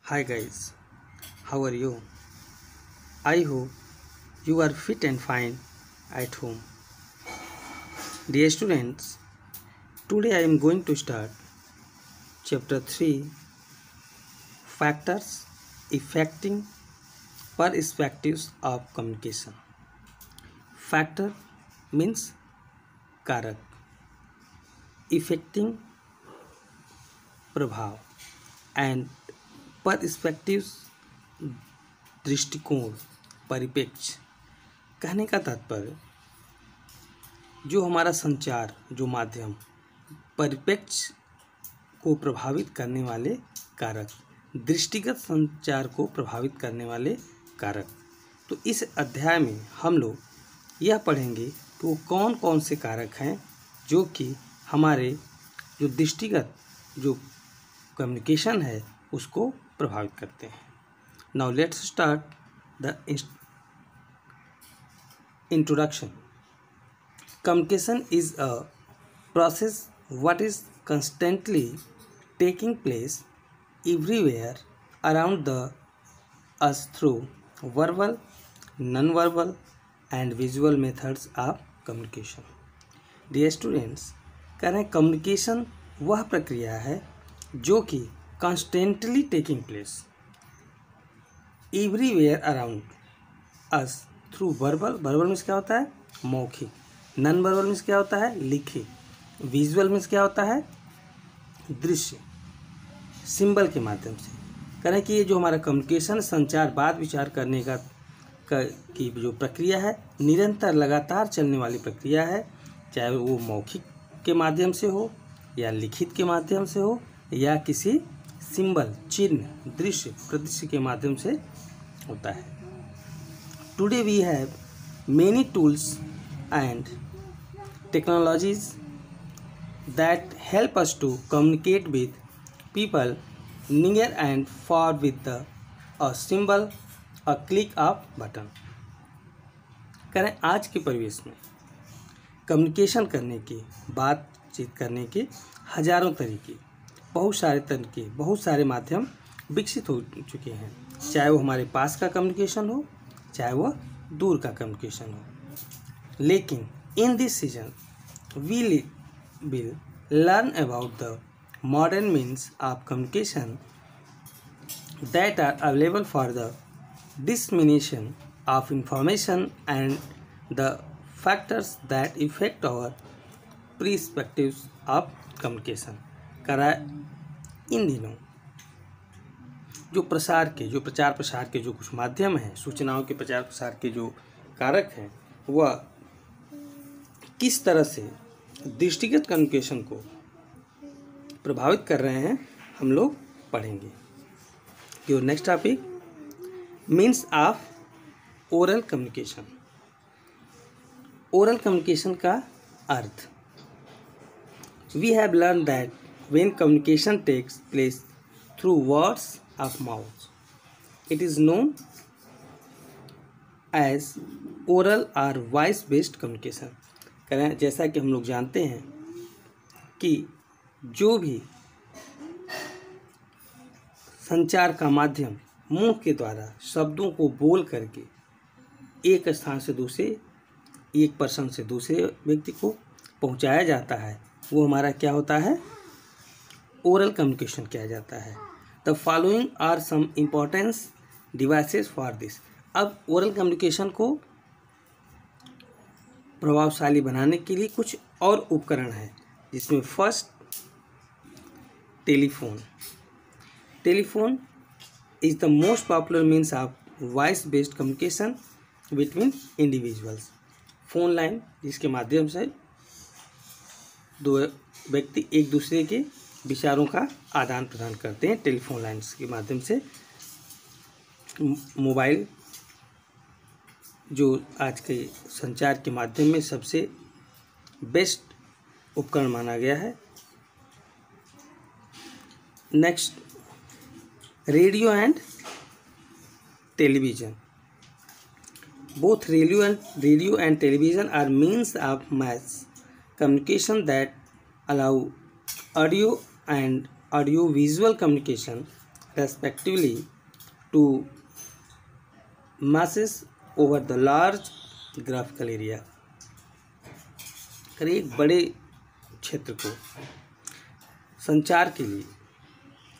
Hi guys, how are you? I hope you are fit and fine at home. Dear students, today I am going to start chapter 3 Factors Affecting Perspectives of Communication. Factor means कारक, affecting प्रभाव and perspectives दृष्टिकोण परिप्रेक्ष्य। कहने का तात्पर्य जो हमारा संचार जो माध्यम परिप्रेक्ष्य को प्रभावित करने वाले कारक, दृष्टिगत संचार को प्रभावित करने वाले कारक। तो इस अध्याय में हम लोग यह पढ़ेंगे कि वो कौन कौन से कारक हैं जो कि हमारे जो दृष्टिगत जो कम्युनिकेशन है उसको प्रभावित करते हैं। Now let's start the introduction. Communication is a process what is constantly taking place everywhere around us through verbal, non-verbal and visual methods of communication. Dear students, कह रहे हैं कम्युनिकेशन वह प्रक्रिया है जो कि constantly taking place everywhere around us through verbal means क्या होता है मौखिक, नॉन वर्बल मीन्स क्या होता है लिखित, विजुअल मीन्स क्या होता है दृश्य, सिंबल के माध्यम से। करें कि ये जो हमारा कम्युनिकेशन संचार बात विचार करने की जो प्रक्रिया है निरंतर लगातार चलने वाली प्रक्रिया है, चाहे वो मौखिक के माध्यम से हो या लिखित के माध्यम से हो या किसी सिंबल चिन्ह दृश्य प्रदृश्य के माध्यम से होता है। Today we have many tools and technologies that help us to communicate with people near and far with a symbol, a click of button. करें आज के परिवेश में कम्युनिकेशन करने के बातचीत करने के हजारों तरीके, बहुत सारे तरीके, बहुत सारे माध्यम विकसित हो चुके हैं, चाहे वो हमारे पास का कम्युनिकेशन हो चाहे वह दूर का कम्युनिकेशन हो। लेकिन in this season we will learn about the modern means of communication that are available for the dissemination of information and the factors that effect our perspectives of communication. करा इन दिनों जो प्रचार प्रसार के जो कुछ माध्यम हैं, सूचनाओं के प्रचार प्रसार के जो कारक हैं वह किस तरह से दृष्टिगत कम्युनिकेशन को प्रभावित कर रहे हैं हम लोग पढ़ेंगे। Your next topic means of oral communication. Oral communication का अर्थ we have learn that when communication takes place through words of mouth it is known as oral or voice based communication। करें जैसा कि हम लोग जानते हैं कि जो भी संचार का माध्यम मुंह के द्वारा शब्दों को बोल करके एक स्थान से दूसरे, एक पर्सन से दूसरे व्यक्ति को पहुंचाया जाता है वो हमारा क्या होता है ओरल कम्युनिकेशन किया जाता है। The following are some important devices for this। अब ओरल कम्युनिकेशन को प्रभावशाली बनाने के लिए कुछ और उपकरण हैं जिसमें first telephone is the most popular means of voice based communication between individuals. Phone line जिसके माध्यम से दो व्यक्ति एक दूसरे के विचारों का आदान प्रदान करते हैं टेलीफोन लाइन्स के माध्यम से। मोबाइल जो आज के संचार के माध्यम में सबसे बेस्ट उपकरण माना गया है। Next radio and television. Both radio and television are means of mass communication that allow audio and audio visual communication respectively to masses over the large graphical area। करें एक बड़े क्षेत्र को संचार के लिए,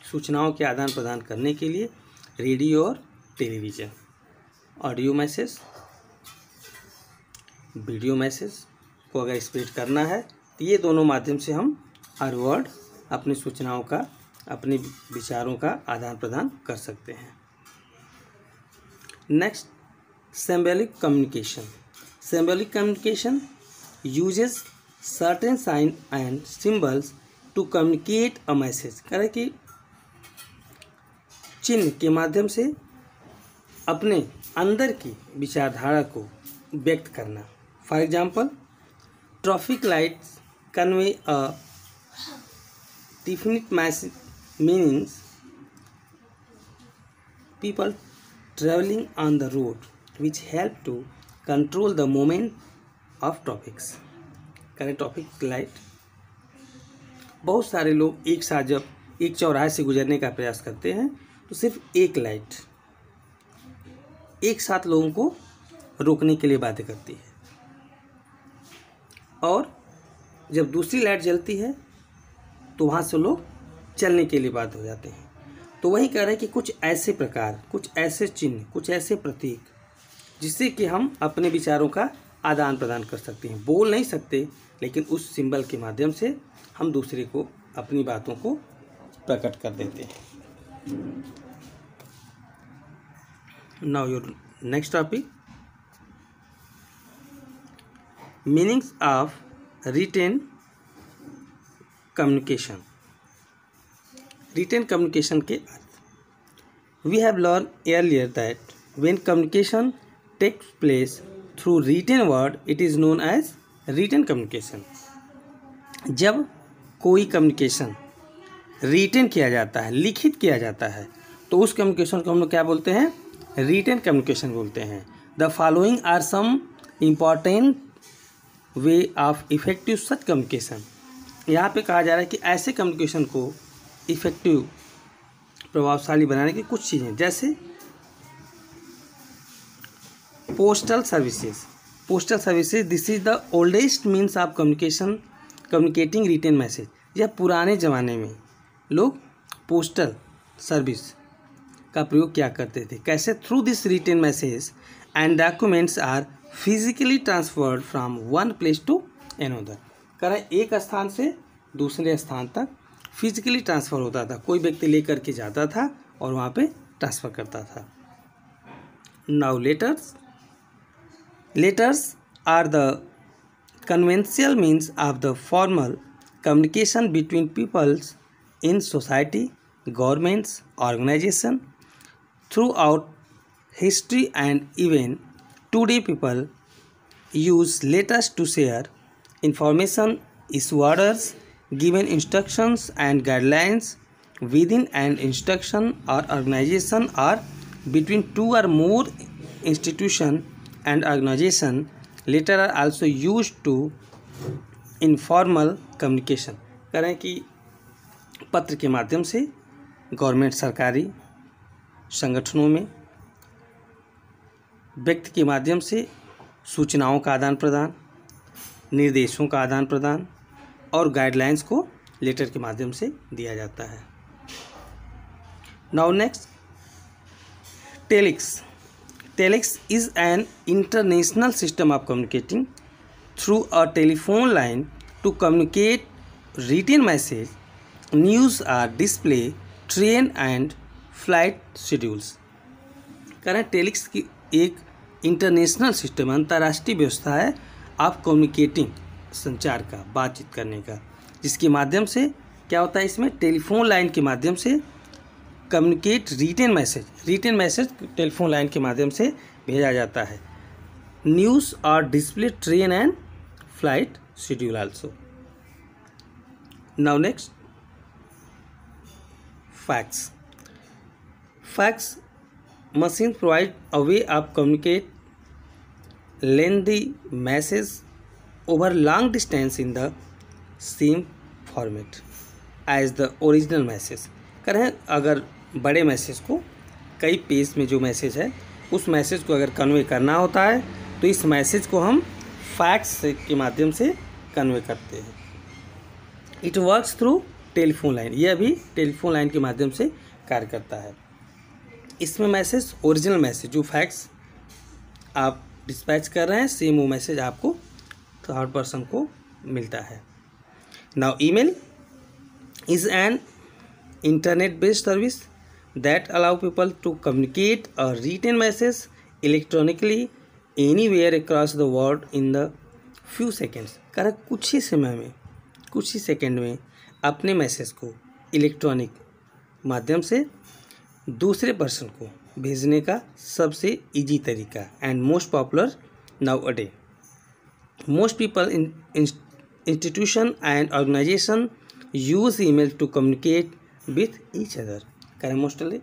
सूचनाओं के आदान प्रदान करने के लिए रेडियो और television, audio message, video message को अगर स्प्रेड करना है तो ये दोनों माध्यम से हम हर वर्ड अपनी सूचनाओं का, अपने विचारों का आदान प्रदान कर सकते हैं। Next, symbolic communication. Symbolic communication uses certain sign and symbols to communicate a message। कह रहे कि चिन्ह के माध्यम से अपने अंदर की विचारधारा को व्यक्त करना। For example, traffic lights convey a definite meanings people traveling on the road which help to control the movement of traffics। करें ट्रैफिक लाइट, बहुत सारे लोग एक साथ जब एक चौराहे से गुजरने का प्रयास करते हैं तो सिर्फ एक लाइट एक साथ लोगों को रोकने के लिए बाध्य करती है, और जब दूसरी लाइट जलती है तो वहाँ से लोग चलने के लिए बाध्य हो जाते हैं। तो वही कह रहे हैं कि कुछ ऐसे प्रकार, कुछ ऐसे चिन्ह, कुछ ऐसे प्रतीक जिससे कि हम अपने विचारों का आदान प्रदान कर सकते हैं। बोल नहीं सकते, लेकिन उस सिंबल के माध्यम से हम दूसरे को अपनी बातों को प्रकट कर देते हैं। Now your next topic, meanings of written communication. Written communication के अर्थ। We have learn earlier that when communication takes place through written word it is known as written communication। जब कोई कम्युनिकेशन रिटेन किया जाता है, लिखित किया जाता है, तो उस कम्युनिकेशन को हम लोग क्या बोलते हैं? रिटेन कम्युनिकेशन बोलते हैं। The following are some important way of effective such communication. यहाँ पे कहा जा रहा है कि ऐसे कम्युनिकेशन को इफेक्टिव, प्रभावशाली बनाने की कुछ चीज़ें, जैसे postal services. Postal services this is the oldest means of communicating written message. यह पुराने ज़माने में लोग पोस्टल सर्विस का प्रयोग क्या करते थे, कैसे? Through this written message and documents are physically transferred from one place to another. कह रहे एक स्थान से दूसरे स्थान तक फिजिकली ट्रांसफ़र होता था, कोई व्यक्ति लेकर के जाता था और वहाँ पे ट्रांसफ़र करता था। Now letters are the conventional means of the formal communication between peoples in society, governments, organization throughout history and even today people use letters to share information, issue orders, given instructions and guidelines within an institution or organization or between two or more institution and organization. Letters are also used to informal communication। कह रहे हैं कि पत्र के माध्यम से government, सरकारी संगठनों में व्यक्ति के माध्यम से सूचनाओं का आदान प्रदान, निर्देशों का आदान प्रदान और गाइडलाइंस को लेटर के माध्यम से दिया जाता है। Now next, telex. Telex is an international system of communicating through a telephone line to communicate written message, news or display, train and flight schedules. कह रहे हैं टेलिक्स की एक इंटरनेशनल सिस्टम, अंतर्राष्ट्रीय व्यवस्था है ऑफ कम्युनिकेटिंग, संचार का, बातचीत करने का, जिसके माध्यम से क्या होता है, इसमें टेलीफोन लाइन के माध्यम से communicate written message telephone line के माध्यम से भेजा जाता है। न्यूज़ और display train and flight schedule also. Now next, fax. Fax machine provide a way of communicate lengthy message over long distance in the same format as the original message। करें अगर बड़े मैसेज को, कई page में जो message है उस message को अगर कन्वे करना होता है तो इस मैसेज को हम फैक्स के माध्यम से कन्वे करते हैं। It works through telephone line, यह भी टेलीफोन लाइन के माध्यम से कार्य करता है। इसमें मैसेज, ओरिजिनल मैसेज जो फैक्स आप डिस्पैच कर रहे हैं, सेम वो मैसेज आपको थर्ड पर्सन को मिलता है। Now email is an internet based service that allow people to communicate a written message electronically anywhere across the world in the few seconds. कर कुछ ही समय में, कुछ ही सेकेंड में अपने मैसेज को इलेक्ट्रॉनिक माध्यम से दूसरे पर्सन को भेजने का सबसे इजी तरीका and most popular now a day. Most people in institution and organization use email to communicate with each other. करें मोस्टली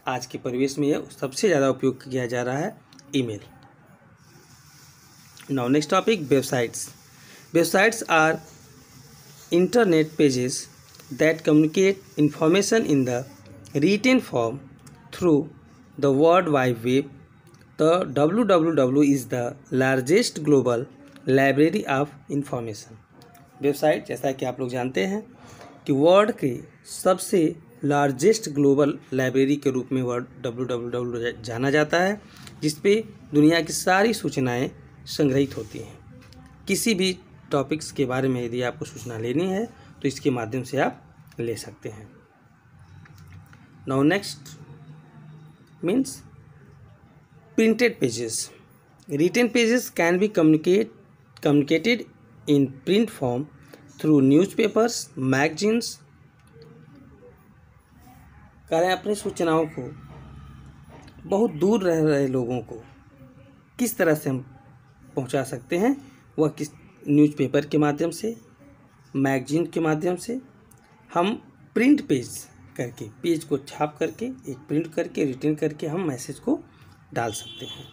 आज के परिवेश में यह सबसे ज़्यादा उपयोग किया जा रहा है email. Now next topic, websites. Websites are internet pages that communicate information in the written form through the World Wide Web. The www is the largest global library of information. Website, जैसा कि आप लोग जानते हैं कि world के सबसे largest global library के रूप में वर्ड www जाना जाता है, जिस पे दुनिया की सारी सूचनाएं संग्रहित होती हैं। किसी भी टॉपिक्स के बारे में यदि आपको सूचना लेनी है तो इसके माध्यम से आप ले सकते हैं। Now next means printed pages. Written pages can be communicated in print form through newspapers, magazines. करें अपनी सूचनाओं को बहुत दूर रह रहे लोगों को किस तरह से हम पहुंचा सकते हैं, वह किस न्यूज़पेपर के माध्यम से, मैगजीन के माध्यम से। हम प्रिंट पेज करके, पेज को छाप करके, एक प्रिंट करके, रिटर्न करके हम मैसेज को डाल सकते हैं।